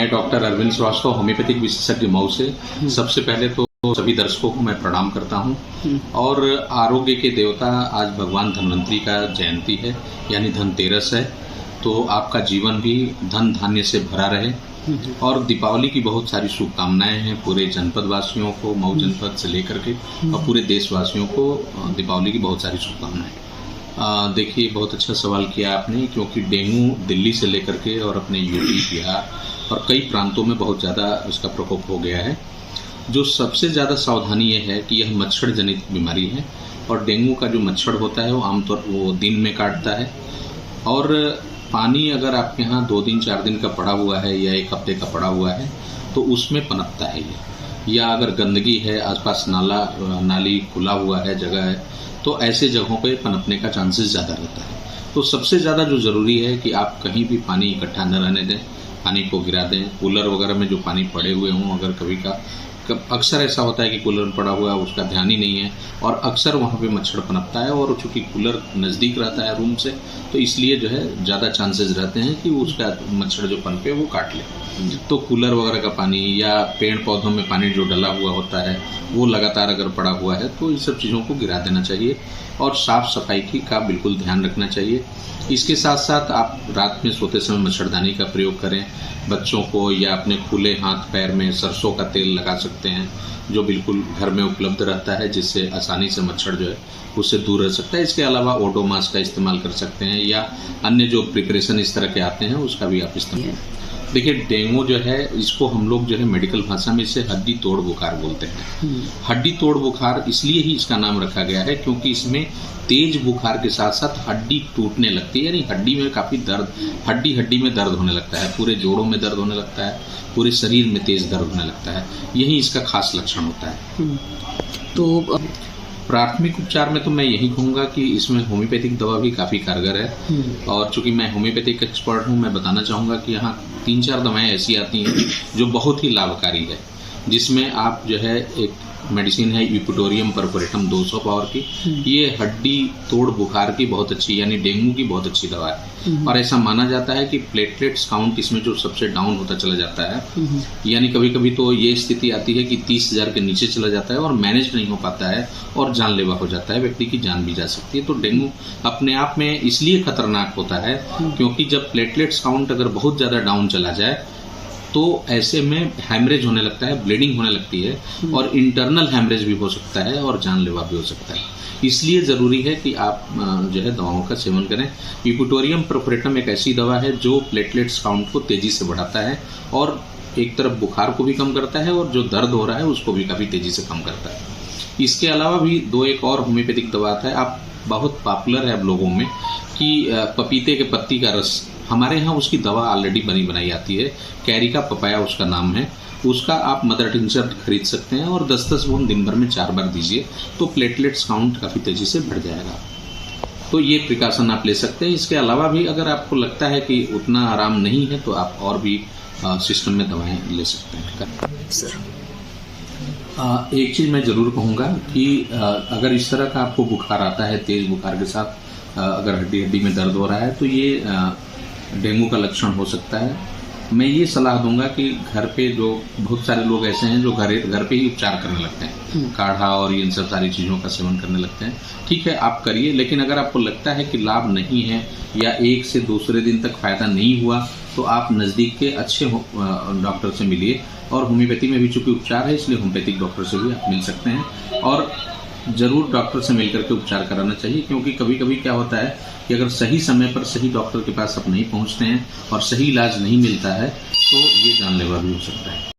मैं doctor Arvind Srivastava, homeopathic विशेषज्ञ मऊ से। सबसे पहले तो सभी दर्शकों को मैं प्रणाम करता हूं। और आरोग्य के देवता आज भगवान धन्वंतरी का जयंती है, यानी धनतेरस है। तो आपका जीवन भी धन धान्य से भरा रहे। और दीपावली की बहुत सारी शुभकामनाएं हैं पूरे जनपद वासियों को, मऊ जनपद से लेकर के और पूरे देशवासियों को दीपावली की बहुत सारी शुभकामनाएं। देखिए, बहुत अच्छा सवाल किया आपने, क्योंकि डेंगू दिल्ली से लेकर के और अपने यूपी, बिहार और कई प्रांतों में बहुत ज़्यादा इसका प्रकोप हो गया है। जो सबसे ज़्यादा सावधानी ये है कि यह मच्छर जनित बीमारी है। और डेंगू का जो मच्छर होता है वो आमतौर वो दिन में काटता है। और पानी अगर आपके यहाँ 2 दिन 4 दिन का पड़ा हुआ है या 1 हफ्ते का पड़ा हुआ है तो उसमें पनपता है ये। या अगर गंदगी है, आसपास नाली खुला हुआ है, जगह है, तो ऐसे जगहों पे पनपने का चांसेस ज़्यादा रहता है। तो सबसे ज़्यादा जो ज़रूरी है कि आप कहीं भी पानी इकट्ठा न रहने दें, पानी को गिरा दें। कूलर वगैरह में जो पानी पड़े हुए हों, अगर कभी का अक्सर ऐसा होता है कि कूलर में पड़ा हुआ है, उसका ध्यान ही नहीं है और अक्सर वहाँ पे मच्छर पनपता है। और चूँकि कूलर नज़दीक रहता है रूम से, तो इसलिए जो है ज़्यादा चांसेस रहते हैं कि उसका मच्छर जो पनपे वो काट ले। तो कूलर वगैरह का पानी या पेड़ पौधों में पानी जो डला हुआ होता है वो लगातार अगर पड़ा हुआ है तो इन सब चीज़ों को गिरा देना चाहिए। और साफ़ सफाई का बिल्कुल ध्यान रखना चाहिए। इसके साथ साथ आप रात में सोते समय मच्छरदानी का प्रयोग करें। बच्चों को या अपने खुले हाथ पैर में सरसों का तेल लगा सकते हैं, जो बिल्कुल घर में उपलब्ध रहता है, जिससे आसानी से मच्छर जो है उससे दूर रह सकता है। इसके अलावा ओडोमॉस का इस्तेमाल कर सकते हैं या अन्य जो प्रिपरेशन इस तरह के आते हैं उसका भी आप इस्तेमाल। देखिए, डेंगू जो है इसको हम लोग जो है मेडिकल भाषा में इसे हड्डी तोड़ बुखार बोलते हैं। हड्डी तोड़ बुखार इसलिए ही इसका नाम रखा गया है क्योंकि इसमें तेज बुखार के साथ साथ हड्डी टूटने लगती है, यानी हड्डी में काफ़ी दर्द, हड्डी में दर्द होने लगता है, पूरे जोड़ों में दर्द होने लगता है, पूरे शरीर में तेज दर्द होने लगता है। यही इसका खास लक्षण होता है। तो प्राथमिक उपचार में तो मैं यही कहूँगा कि इसमें होम्योपैथिक दवा भी काफ़ी कारगर है। और चूंकि मैं होम्योपैथिक एक्सपर्ट हूँ, मैं बताना चाहूँगा कि यहाँ 3-4 दवाएं ऐसी आती हैं जो बहुत ही लाभकारी है, जिसमें आप जो है एक मेडिसिन है यूपिटोरियम परफोरेटम 200 पावर की। ये हड्डी तोड़ बुखार की बहुत अच्छी, यानी डेंगू की बहुत अच्छी दवा है। और ऐसा माना जाता है कि प्लेटलेट्स काउंट इसमें जो सबसे डाउन होता चला जाता है, यानी कभी कभी तो ये स्थिति आती है कि 30,000 के नीचे चला जाता है और मैनेज नहीं हो पाता है और जानलेवा हो जाता है, व्यक्ति की जान भी जा सकती है। तो डेंगू अपने आप में इसलिए खतरनाक होता है क्योंकि जब प्लेटलेट्स काउंट अगर बहुत ज़्यादा डाउन चला जाए तो ऐसे में हैमरेज होने लगता है, ब्लीडिंग होने लगती है और इंटरनल हैमरेज भी हो सकता है और जानलेवा भी हो सकता है। इसलिए ज़रूरी है कि आप जो है दवाओं का सेवन करें। यूपिटोरियम परफोरेटम एक ऐसी दवा है जो प्लेटलेट्स काउंट को तेज़ी से बढ़ाता है और एक तरफ बुखार को भी कम करता है और जो दर्द हो रहा है उसको भी काफ़ी तेज़ी से कम करता है। इसके अलावा भी एक और होम्योपैथिक दवा आता है, आप बहुत पॉपुलर है अब लोगों में, कि पपीते के पत्ती का रस। हमारे यहाँ उसकी दवा ऑलरेडी बनी बनाई आती है, कैरिका पपाया उसका नाम है। उसका आप मदर टिंचर खरीद सकते हैं और 10-10 बूंद दिन भर में 4 बार दीजिए तो प्लेटलेट्स काउंट काफ़ी तेज़ी से बढ़ जाएगा। तो ये प्रिकॉशन आप ले सकते हैं। इसके अलावा भी अगर आपको लगता है कि उतना आराम नहीं है तो आप और भी सिस्टम में दवाएं ले सकते हैं। सर, एक चीज़ मैं ज़रूर कहूँगा कि अगर इस तरह का आपको बुखार आता है, तेज़ बुखार के साथ अगर हड्डी में दर्द हो रहा है तो ये डेंगू का लक्षण हो सकता है। मैं ये सलाह दूंगा कि घर पे जो बहुत सारे लोग ऐसे हैं जो घर पे ही उपचार करने लगते हैं, काढ़ा और इन सब सारी चीज़ों का सेवन करने लगते हैं। ठीक है, आप करिए, लेकिन अगर आपको लगता है कि लाभ नहीं है या 1 से दूसरे दिन तक फ़ायदा नहीं हुआ तो आप नज़दीक के अच्छे डॉक्टर से मिलिए। और होम्योपैथी में भी चूँकि उपचार है इसलिए होम्योपैथिक डॉक्टर से भी आप मिल सकते हैं और ज़रूर डॉक्टर से मिलकर के उपचार कराना चाहिए। क्योंकि कभी कभी क्या होता है कि अगर सही समय पर सही डॉक्टर के पास आप नहीं पहुंचते हैं और सही इलाज नहीं मिलता है तो ये जानलेवा भी हो सकता है।